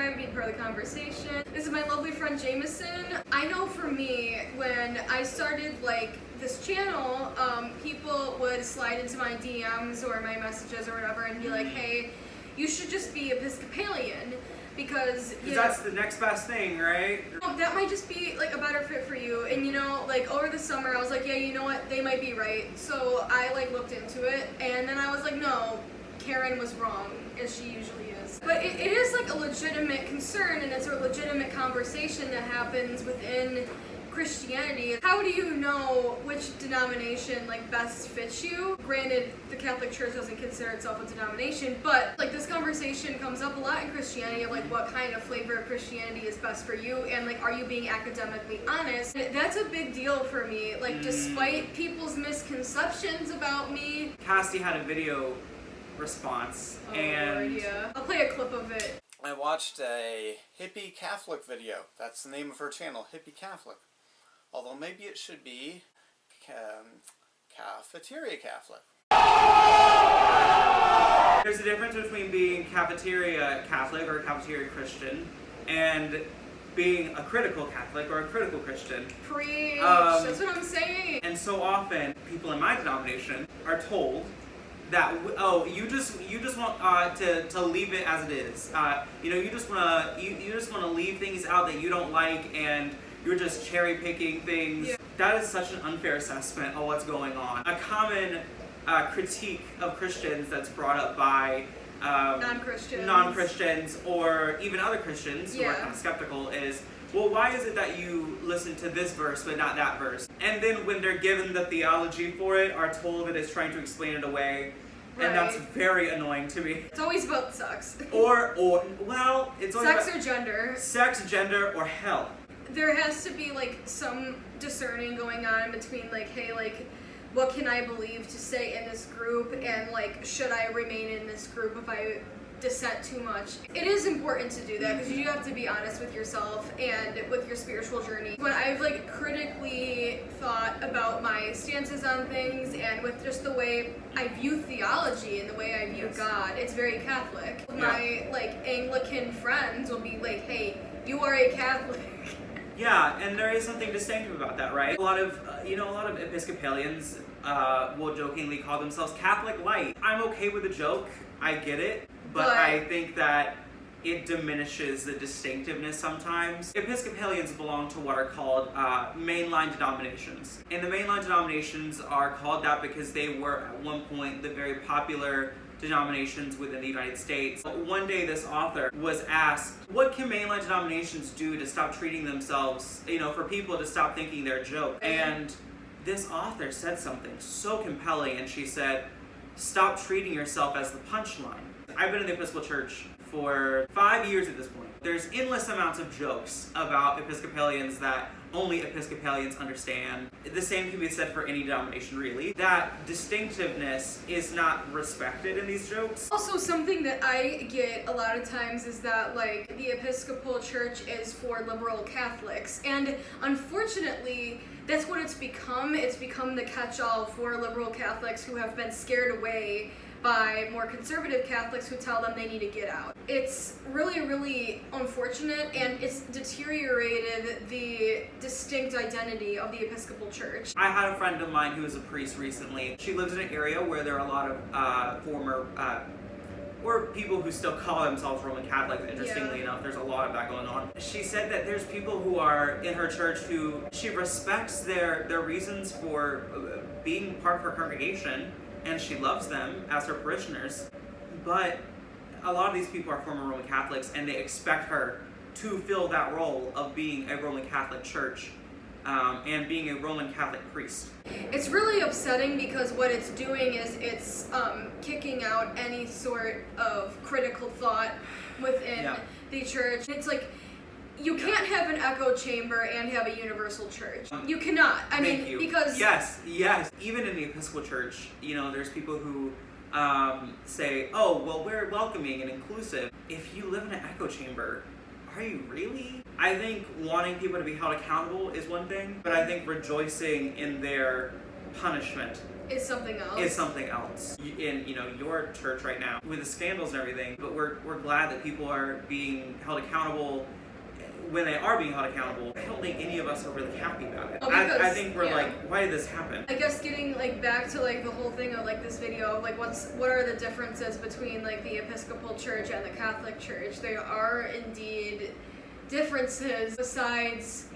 subscribe, be part of the conversation. This is my lovely friend Jameson. I know for me, when I started like this channel, people would slide into my DMs or my messages or whatever and be like, hey, you should just be Episcopalian. Because that's the next best thing, right? That might just be like a better fit for you. And you know, like over the summer I was like, yeah, you know what, they might be right. So I like looked into it and then I was like, no, Karen was wrong, as she usually is. But it is like a legitimate concern and it's a legitimate conversation that happens within Christianity. How do you know which denomination like best fits you? Granted, the Catholic Church doesn't consider itself a denomination, but like this conversation comes up a lot in Christianity of like what kind of flavor of Christianity is best for you and like are you being academically honest? And that's a big deal for me. Like despite people's misconceptions about me. Cassie had a video response and Lord, yeah. I'll play a clip of it. I watched a HippieCatholic video. That's the name of her channel, HippieCatholic. Although maybe it should be Cafeteria Catholic. There's a difference between being cafeteria Catholic or cafeteria Christian and being a critical Catholic or a critical Christian. Preach! That's what I'm saying. And so often, people in my denomination are told that you just want to leave it as it is. You just want to leave things out that you don't like and you're just cherry picking things. Yeah. That is such an unfair assessment of what's going on. A common critique of Christians that's brought up by non-Christians or even other Christians who are kind of skeptical is, well, why is it that you listen to this verse but not that verse? And then when they're given the theology for it, are told that it's trying to explain it away. Right. And that's very annoying to me. It's always about sex. It's always sex or gender. Sex, gender, or hell. There has to be like some discerning going on between like, hey, like, what can I believe to say in this group, and like, should I remain in this group if I dissent too much? It is important to do that because you do have to be honest with yourself and with your spiritual journey. When I've like critically thought about my stances on things and with just the way I view theology and the way I view God, it's very Catholic. Yeah. My like Anglican friends will be like, hey, you are a Catholic. Yeah, and there is something distinctive about that, right? A lot of Episcopalians will jokingly call themselves Catholic light. I'm okay with the joke, I get it, but I think that it diminishes the distinctiveness sometimes. Episcopalians belong to what are called mainline denominations. And the mainline denominations are called that because they were at one point the very popular denominations within the United States. One day this author was asked, what can mainline denominations do to stop treating themselves, for people to stop thinking they're a joke? And this author said something so compelling, and she said, stop treating yourself as the punchline. I've been in the Episcopal Church for 5 years at this point. There's endless amounts of jokes about Episcopalians that only Episcopalians understand. The same can be said for any denomination, really. That distinctiveness is not respected in these jokes. Also, something that I get a lot of times is that, like, the Episcopal Church is for liberal Catholics. And unfortunately, that's what it's become. It's become the catch-all for liberal Catholics who have been scared away by more conservative Catholics who tell them they need to get out. It's really, really unfortunate, and it's deteriorated the distinct identity of the Episcopal Church. I had a friend of mine who was a priest recently. She lives in an area where there are a lot of or people who still call themselves Roman Catholics. Interestingly enough, there's a lot of that going on. She said that there's people who are in her church who she respects their reasons for being part of her congregation, and she loves them as her parishioners, but a lot of these people are former Roman Catholics, and they expect her to fill that role of being a Roman Catholic church and being a Roman Catholic priest. It's really upsetting because what it's doing is it's kicking out any sort of critical thought within the church. It's like, you can't have an echo chamber and have a universal church. You cannot. I mean, because... Yes. Even in the Episcopal Church, there's people who say, oh, well, we're welcoming and inclusive. If you live in an echo chamber, are you really? I think wanting people to be held accountable is one thing, but I think rejoicing in their punishment is something else. In your church right now with the scandals and everything, but we're glad that people are being held accountable. When they are being held accountable, I don't think any of us are really happy about it. I think we're like, why did this happen? I guess getting like back to like the whole thing of like this video of like what are the differences between like the Episcopal Church and the Catholic Church? There are indeed differences besides,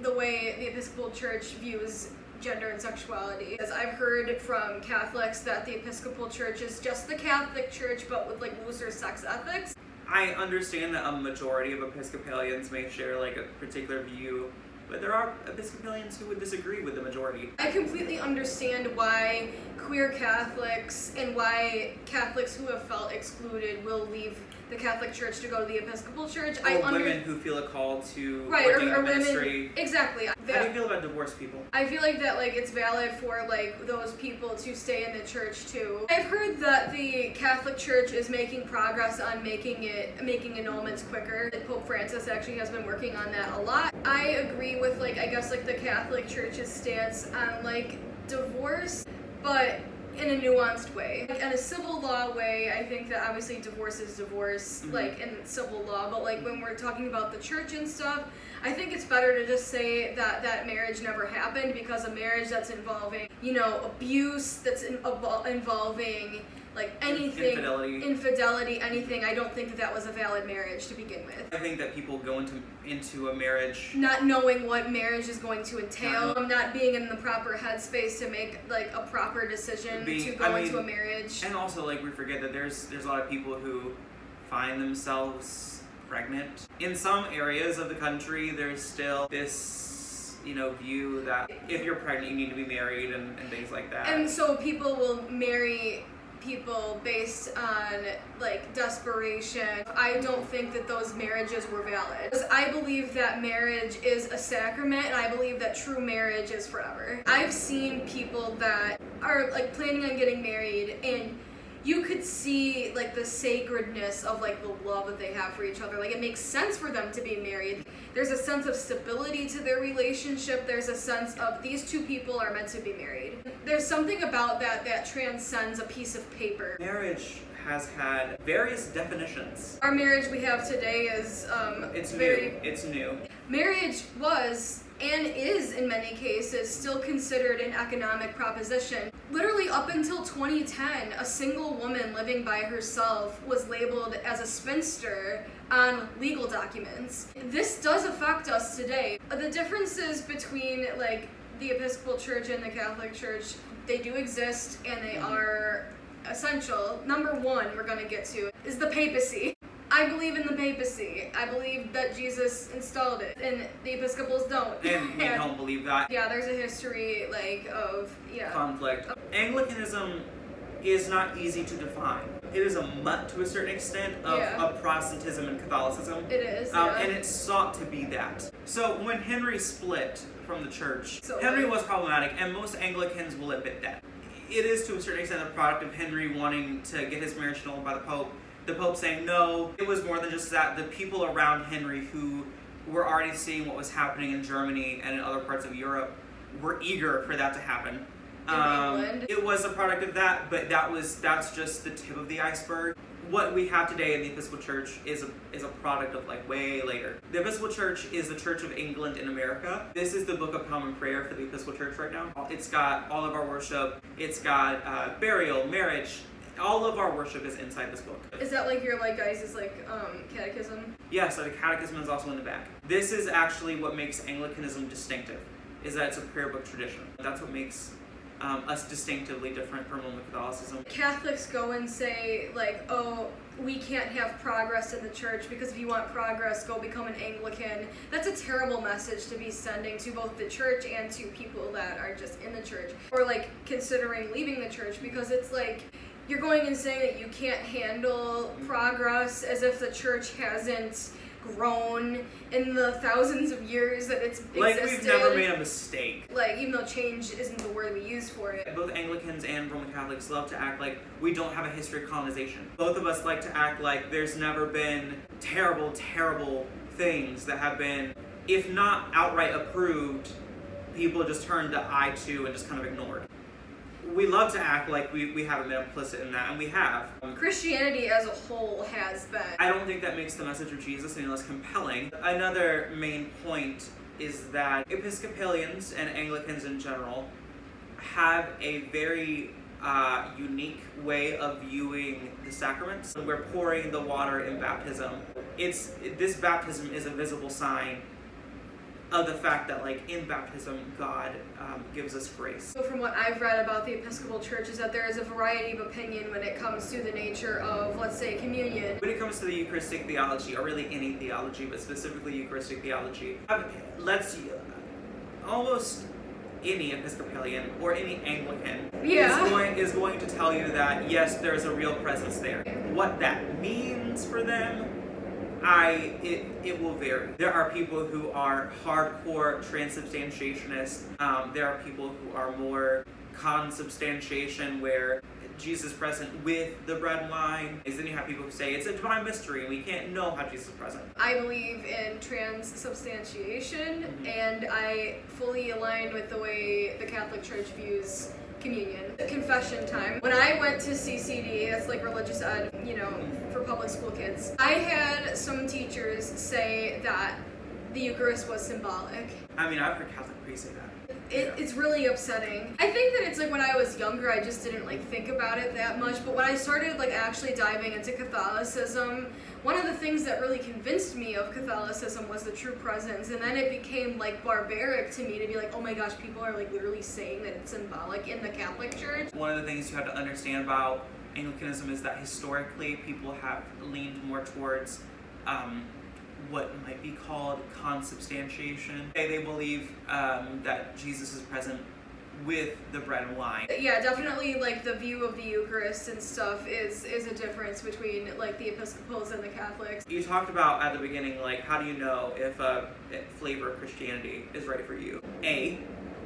the way the Episcopal Church views gender and sexuality. As I've heard from Catholics that the Episcopal Church is just the Catholic Church but with like looser sex ethics. I understand that a majority of Episcopalians may share like a particular view, but there are Episcopalians who would disagree with the majority. I completely understand why queer Catholics and why Catholics who have felt excluded will leave the Catholic Church to go to the Episcopal Church. Women who feel a call to or ministry. Women, exactly. How do you feel about divorced people? I feel like that it's valid for those people to stay in the church too. I've heard that the Catholic Church is making progress on making annulments quicker. Pope Francis actually has been working on that a lot. I agree with the Catholic Church's stance on divorce, but in a nuanced way. In a civil law way, I think that obviously divorce is divorce, in civil law, but when we're talking about the church and stuff, I think it's better to just say that marriage never happened, because a marriage that's involving, abuse, that's involving anything, infidelity, anything, I don't think that was a valid marriage to begin with. I think that people go into a marriage not knowing what marriage is going to entail, not being in the proper headspace to make a proper decision to go into a marriage. And also we forget that there's a lot of people who find themselves pregnant. In some areas of the country, there's still this view that if you're pregnant you need to be married and things like that. And so people will marry people based on desperation. I don't think that those marriages were valid. I believe that marriage is a sacrament, and I believe that true marriage is forever. I've seen people that are planning on getting married, and you could see the sacredness of the love that they have for each other. It makes sense for them to be married. There's a sense of stability to their relationship. There's a sense of these two people are meant to be married. There's something about that transcends a piece of paper. Marriage has had various definitions. Our marriage we have today is It's new. Marriage was and is in many cases still considered an economic proposition. Literally up until 2010, a single woman living by herself was labeled as a spinster on legal documents. This does affect us today. The differences between the Episcopal Church and the Catholic Church, they do exist and they are essential. Number one we're going to get to is the papacy. I believe in the papacy. I believe that Jesus installed it, and the Episcopals don't. And we don't believe that. Yeah, there's a history of conflict. Anglicanism is not easy to define. It is a mutt to a certain extent of Protestantism and Catholicism. It is, and it sought to be that. So when Henry split from the church, Henry was problematic, and most Anglicans will admit that. It is to a certain extent a product of Henry wanting to get his marriage annulled by the Pope. The Pope saying no. It was more than just that. The people around Henry who were already seeing what was happening in Germany and in other parts of Europe were eager for that to happen. It was a product of that, but that's just the tip of the iceberg. What we have today in the Episcopal Church is a product of way later. The Episcopal Church is the Church of England in America. This is the Book of Common Prayer for the Episcopal Church right now. It's got all of our worship. It's got burial, marriage. All of our worship is inside this book. Is that your guys' catechism? Yeah, so the catechism is also in the back. This is actually what makes Anglicanism distinctive, is that it's a prayer book tradition. That's what makes us distinctively different from Roman Catholicism. Catholics go and say we can't have progress in the church because if you want progress, go become an Anglican. That's a terrible message to be sending to both the church and to people that are just in the church or considering leaving the church, because it's you're going and saying that you can't handle progress as if the church hasn't grown in the thousands of years that it's existed. We've never made a mistake. Even though change isn't the word we use for it. Both Anglicans and Roman Catholics love to act like we don't have a history of colonization. Both of us like to act like there's never been terrible, terrible things that have been, if not outright approved, people just turned the eye to and just kind of ignored. We love to act like we haven't been implicit in that, and we have. Christianity as a whole has been. I don't think that makes the message of Jesus any less compelling. Another main point is that Episcopalians and Anglicans in general have a very unique way of viewing the sacraments. We're pouring the water in baptism. This baptism is a visible sign of the fact that, like, in baptism, God gives us grace. So from what I've read about the Episcopal Church is that there is a variety of opinion when it comes to the nature of, let's say, communion. When it comes to the Eucharistic theology, or really any theology, but specifically Eucharistic theology, almost any Episcopalian or any Anglican is going to tell you that, yes, there's a real presence there. What that means for them, it will vary. There are people who are hardcore transubstantiationists. There are people who are more consubstantiation, where Jesus is present with the bread and wine. And then you have people who say it's a divine mystery and we can't know how Jesus is present. I believe in transubstantiation, and I fully align with the way the Catholic Church views communion. Confession time. When I went to CCD, that's like religious ed, for public school kids, I had some teachers say that the Eucharist was symbolic. I mean, I've heard Catholic priests say that. It's really upsetting. I think that it's like when I was younger, I just didn't think about it that much, but when I started actually diving into Catholicism, one of the things that really convinced me of Catholicism was the true presence, and then it became barbaric to me to be like, oh my gosh, people are literally saying that it's symbolic in the Catholic Church. One of the things you have to understand about Anglicanism is that historically people have leaned more towards what might be called consubstantiation. They believe that Jesus is present with the bread and wine. Yeah, definitely the view of the Eucharist and stuff is a difference between the Episcopals and the Catholics. You talked about at the beginning, how do you know if a flavor of Christianity is right for you? A,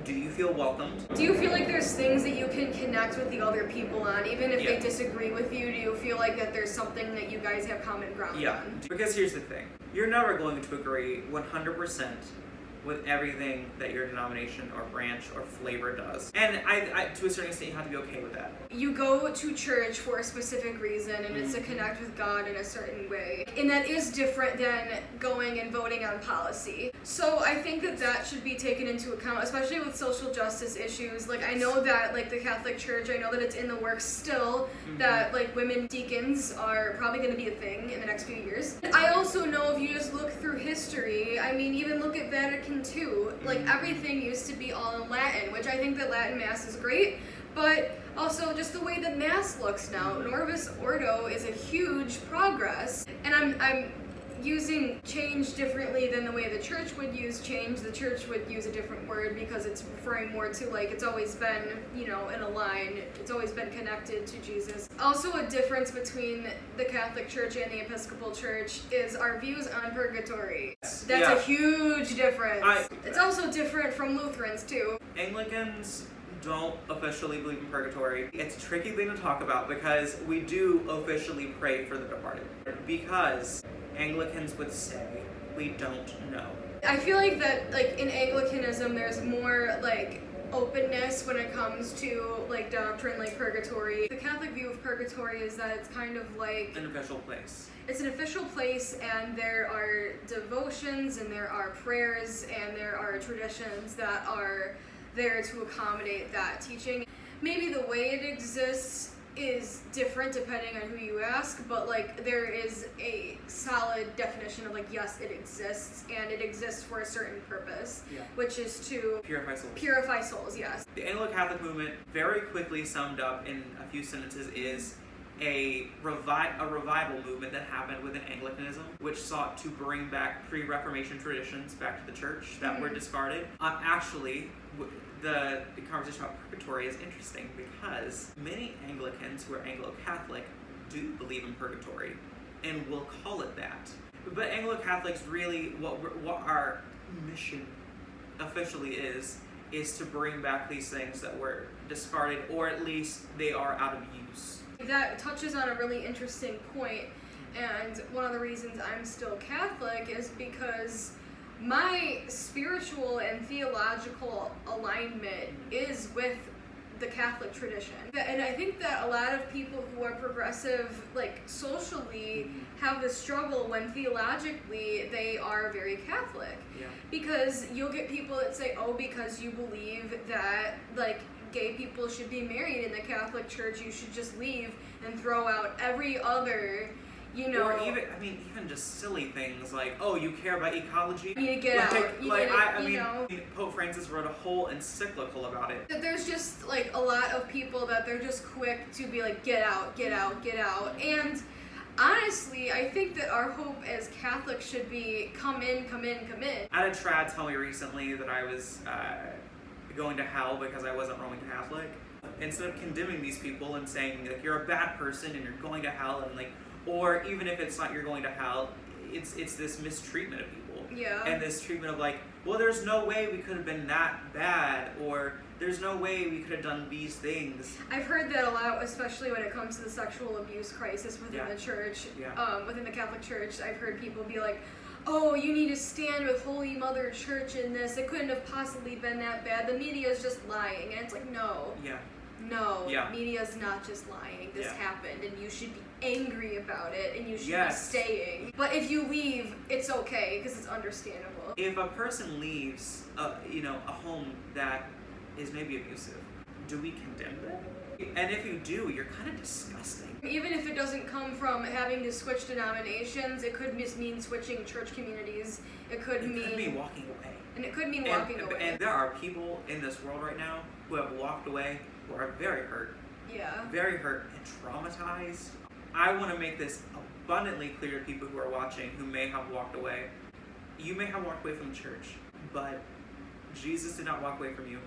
do you feel welcomed? Do you feel like there's things that you can connect with the other people on, even if they disagree with you? Do you feel like that there's something that you guys have common ground on? Because here's the thing. You're never going to agree 100% with everything that your denomination or branch or flavor does. And I to a certain extent, you have to be okay with that. You go to church for a specific reason, and it's to connect with God in a certain way. And that is different than going and voting on policy. So I think that should be taken into account, especially with social justice issues. I know that the Catholic Church, I know that it's in the works still, that women deacons are probably going to be a thing in the next few years. I also know if you just look through history, I mean, even look at Vatican II, everything used to be all in Latin, which I think that Latin Mass is great, but also just the way that Mass looks now. Norvis Ordo is a huge progress, and I'm using change differently than the way the church would use change. The church would use a different word because it's referring more to it's always been, in a line, it's always been connected to Jesus. Also, a difference between the Catholic Church and the Episcopal Church is our views on purgatory. That's a huge difference. It's also different from Lutherans too. Anglicans don't officially believe in purgatory. It's a tricky thing to talk about because we do officially pray for the departed. Because Anglicans would say, we don't know. I feel like that, in Anglicanism, there's more, openness when it comes to, doctrine like purgatory. The Catholic view of purgatory is that it's kind of an official place. It's an official place, and there are devotions, and there are prayers, and there are traditions that are there to accommodate that teaching. Maybe the way it exists is different depending on who you ask, but there is a solid definition of yes, it exists, and it exists for a certain purpose, which is to purify souls, yes. The Anglo-Catholic movement, very quickly summed up in a few sentences, is a revival movement that happened within Anglicanism, which sought to bring back pre-Reformation traditions back to the church that were discarded. Actually, the conversation about purgatory is interesting because many Anglicans who are Anglo-Catholic do believe in purgatory and will call it that. But Anglo-Catholics really, what our mission officially is to bring back these things that were discarded, or at least they are out of use. That touches on a really interesting point, and one of the reasons I'm still Catholic is because my spiritual and theological alignment is with the Catholic tradition. And I think that a lot of people who are progressive, like socially, have this struggle when theologically they are very Catholic. Yeah. Because you'll get people that say, oh, because you believe that, like, gay people should be married in the Catholic Church, you should just leave and throw out every other, you know. Or even just silly things like, oh, you care about ecology? You need to get out. Pope Francis wrote a whole encyclical about it. There's just like a lot of people that they're just quick to be like, get out, get out, get out. And honestly, I think that our hope as Catholics should be come in, come in, come in. I had a trad tell me recently that I was going to hell because I wasn't Roman Catholic. Instead of condemning these people and saying like you're a bad person and you're going to hell, and like, or even if it's not you're going to hell, it's this mistreatment of people. Yeah. And this treatment of like, well, there's no way we could have been that bad, or there's no way we could have done these things. I've heard that a lot, especially when it comes to the sexual abuse crisis within the church, within the Catholic Church. I've heard people be like, oh, you need to stand with Holy Mother Church in this. It couldn't have possibly been that bad. The media is just lying. And it's like, no. Yeah. No. Yeah. Media's not just lying. This happened, and you should be angry about it, and you should be staying. But if you leave, it's okay, because it's understandable. If a person leaves, a home that is maybe abusive, do we condemn them? And if you do, you're kind of disgusting. Even if it doesn't come from having to switch denominations, it could just mean switching church communities. It could mean walking away. And it could mean walking away. And there are people in this world right now who have walked away, who are very hurt. Yeah. Very hurt and traumatized. I want to make this abundantly clear to people who are watching who may have walked away. You may have walked away from the church, but Jesus did not walk away from you.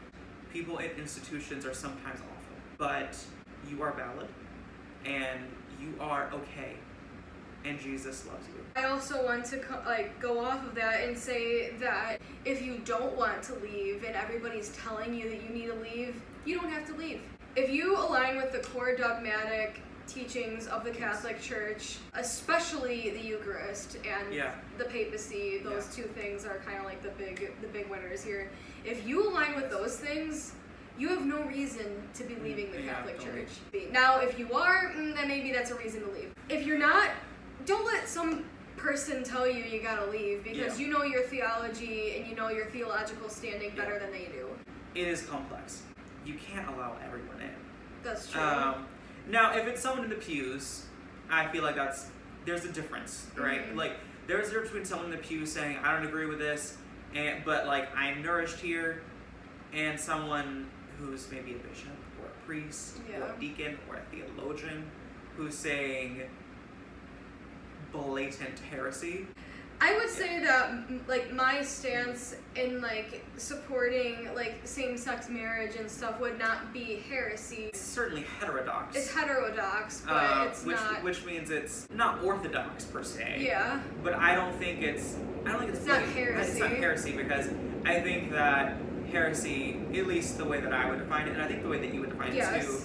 People in institutions are sometimes awful, but you are valid, and you are okay, and Jesus loves you. I also want to go off of that and say that if you don't want to leave and everybody's telling you that you need to leave, you don't have to leave. If you align with the core dogmatic teachings of the Catholic Church, especially the Eucharist and the papacy, those two things are kind of like the big winners here. If you align with those things, you have no reason to be leaving the Catholic Church. Now, if you are, then maybe that's a reason to leave. If you're not, don't let some person tell you you gotta leave, because you know your theology and you know your theological standing better than they do. It is complex. You can't allow everyone in. That's true. Now, if it's someone in the pews, I feel like there's a difference, right? Like, there's a difference between someone in the pew saying, I don't agree with this, but like, I'm nourished here, and someone who's maybe a bishop, or a priest, or a deacon, or a theologian, who's saying blatant heresy. I would say that, like, my stance in, like, supporting, like, same-sex marriage and stuff would not be heresy. It's certainly heterodox. It's heterodox, but it's not... Which means it's not orthodox, per se. Yeah. But I don't think it's not heresy. It's not heresy, because I think that heresy, at least the way that I would define it, and I think the way that you would define it too,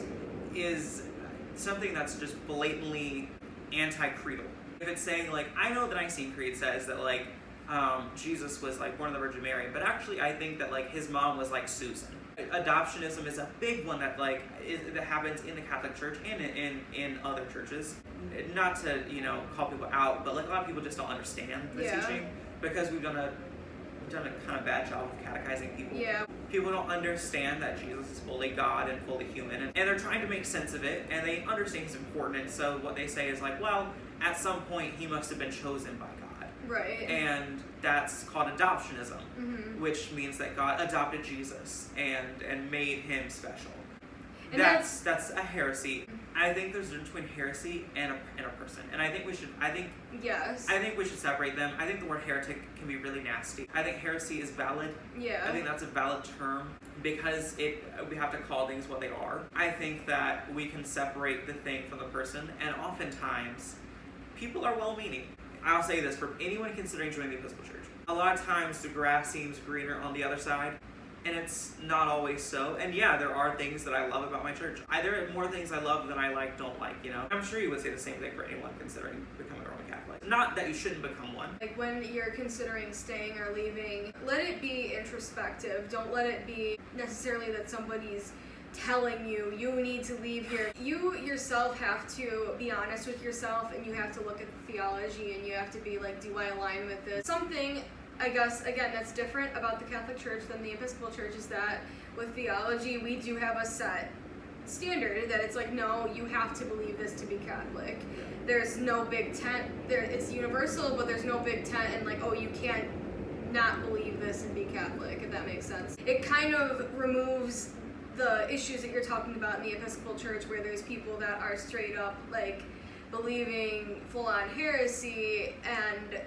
is something that's just blatantly anti-creedal. If it's saying, like, I know the Nicene Creed says that, like, Jesus was, like, born of the Virgin Mary, but actually I think that, like, his mom was, like, Susan. Adoptionism is a big one that, like, that happens in the Catholic Church and in other churches. Not to, call people out, but, like, a lot of people just don't understand the teaching, because we've done a kind of bad job of catechizing people. Yeah. People don't understand that Jesus is fully God and fully human, and they're trying to make sense of it, and they understand he's important, so what they say is like, well, at some point he must have been chosen by God. Right. And that's called adoptionism, which means that God adopted Jesus and made him special. And that's a heresy. I think there's a difference between heresy and a person, and I think we should separate them. I think the word heretic can be really nasty. I think heresy is valid. Yeah. I think that's a valid term because we have to call things what they are. I think that we can separate the thing from the person, and oftentimes people are well-meaning. I'll say this for anyone considering joining the Episcopal Church. A lot of times the grass seems greener on the other side. And it's not always so. And yeah, there are things that I love about my church. There are more things I love than I don't like, I'm sure you would say the same thing for anyone considering becoming a Roman Catholic. Not that you shouldn't become one. Like when you're considering staying or leaving, let it be introspective. Don't let it be necessarily that somebody's telling you need to leave here. You yourself have to be honest with yourself, and you have to look at the theology, and you have to be like, do I align with this? Something, I guess, again, that's different about the Catholic Church than the Episcopal Church is that with theology, we do have a set standard that it's like, no, you have to believe this to be Catholic. There's no big tent. It's universal, but there's no big tent and like, oh, you can't not believe this and be Catholic, if that makes sense. It kind of removes the issues that you're talking about in the Episcopal Church, where there's people that are straight up like believing full-on heresy, and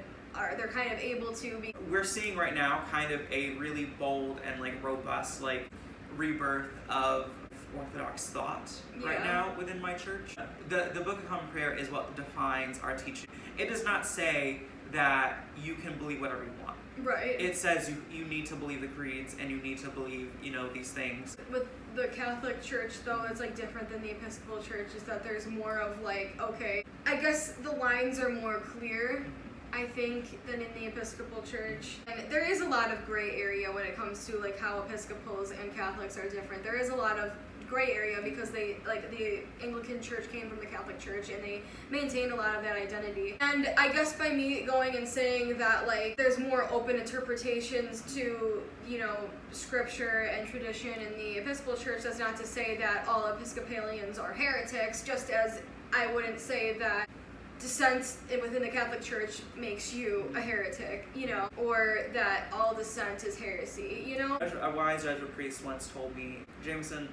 they're kind of able to be. We're seeing right now kind of a really bold and like robust like rebirth of Orthodox thought right now within my church. The Book of Common Prayer is what defines our teaching. It does not say that you can believe whatever you want. Right. It says you need to believe the creeds and you need to believe, these things. With the Catholic Church, though, it's like different than the Episcopal Church, is that there's more of like, okay, I guess the lines are more clear, I think, than in the Episcopal Church. And there is a lot of gray area when it comes to like how Episcopals and Catholics are different. There is a lot of gray area because the Anglican Church came from the Catholic Church, and they maintained a lot of that identity. And I guess by me going and saying that like there's more open interpretations to scripture and tradition in the Episcopal Church, that's not to say that all Episcopalians are heretics, just as I wouldn't say that dissent within the Catholic Church makes you a heretic, or that all dissent is heresy, A wise Jesuit priest once told me, Jameson,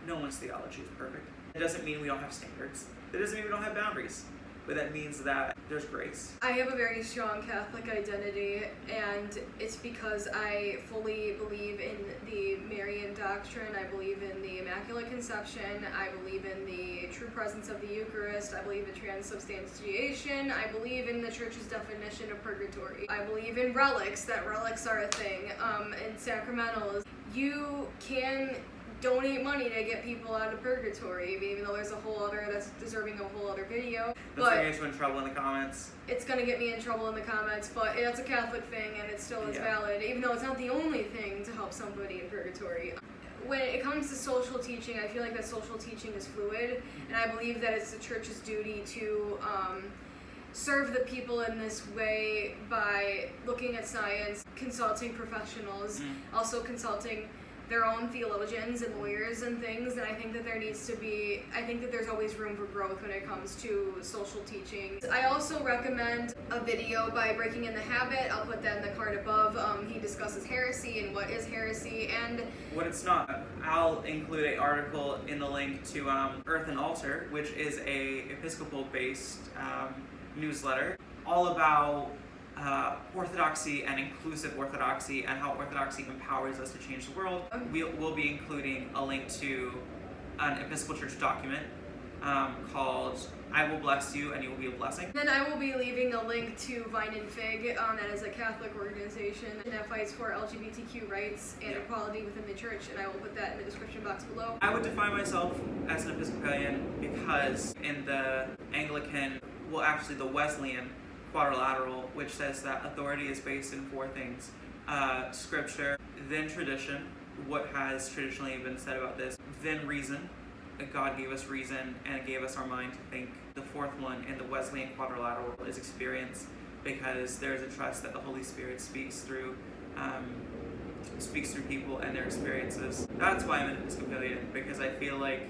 no one's theology is perfect. It doesn't mean we don't have standards. It doesn't mean we don't have boundaries. But that means that there's grace. I have a very strong Catholic identity, and it's because I fully believe in the Marian doctrine. I believe in the Immaculate Conception. I believe in the true presence of the Eucharist. I believe in transubstantiation. I believe in the Church's definition of purgatory. I believe in relics, that relics are a thing. And sacramentals. You can donate money to get people out of purgatory, even though there's a whole other, that's deserving of a whole other video. That's gonna get you in trouble in the comments. It's gonna get me in trouble in the comments, but it's a Catholic thing and it still is valid, even though it's not the only thing to help somebody in purgatory. When it comes to social teaching, I feel like that social teaching is fluid, and I believe that it's the Church's duty to serve the people in this way by looking at science, consulting professionals, also consulting their own theologians and lawyers and things, and I think that there's always room for growth when it comes to social teaching. I also recommend a video by Breaking in the Habit. I'll put that in the card above. He discusses heresy and what is heresy and what it's not. I'll include an article in the link to Earth and Altar, which is a Episcopal-based newsletter all about orthodoxy and inclusive orthodoxy and how orthodoxy empowers us to change the world. We'll be including a link to an Episcopal Church document called I Will Bless You and You Will Be a Blessing. Then I will be leaving a link to Vine and Fig, that is a Catholic organization that fights for LGBTQ rights and equality within the church, and I will put that in the description box below. I would define myself as an Episcopalian because in the Anglican, the Wesleyan quadrilateral, which says that authority is based in four things: scripture, then tradition, what has traditionally been said about this, then reason. God gave us reason and gave us our mind to think. The fourth one in the Wesleyan quadrilateral is experience, because there's a trust that the Holy Spirit speaks through people and their experiences. That's why I'm an Episcopalian, because I feel like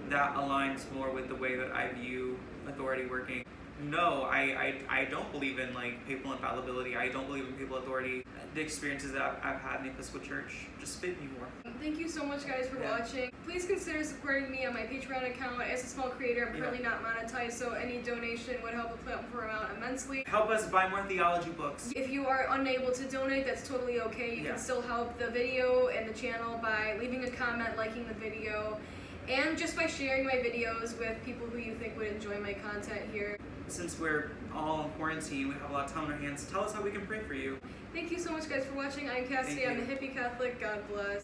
that aligns more with the way that I view authority working. No, I don't believe in papal infallibility. I don't believe in papal authority. The experiences that I've had in the Episcopal Church just fit me more. Thank you so much, guys, for watching. Please consider supporting me on my Patreon account. As a small creator, I'm currently not monetized, so any donation would help the platform out immensely. Help us buy more theology books. If you are unable to donate, that's totally okay. You can still help the video and the channel by leaving a comment, liking the video, and just by sharing my videos with people who you think would enjoy my content here. Since we're all in quarantine, we have a lot of time on our hands. Tell us how we can pray for you. Thank you so much, guys, for watching. I'm Cassidy. I'm a hippie Catholic. God bless.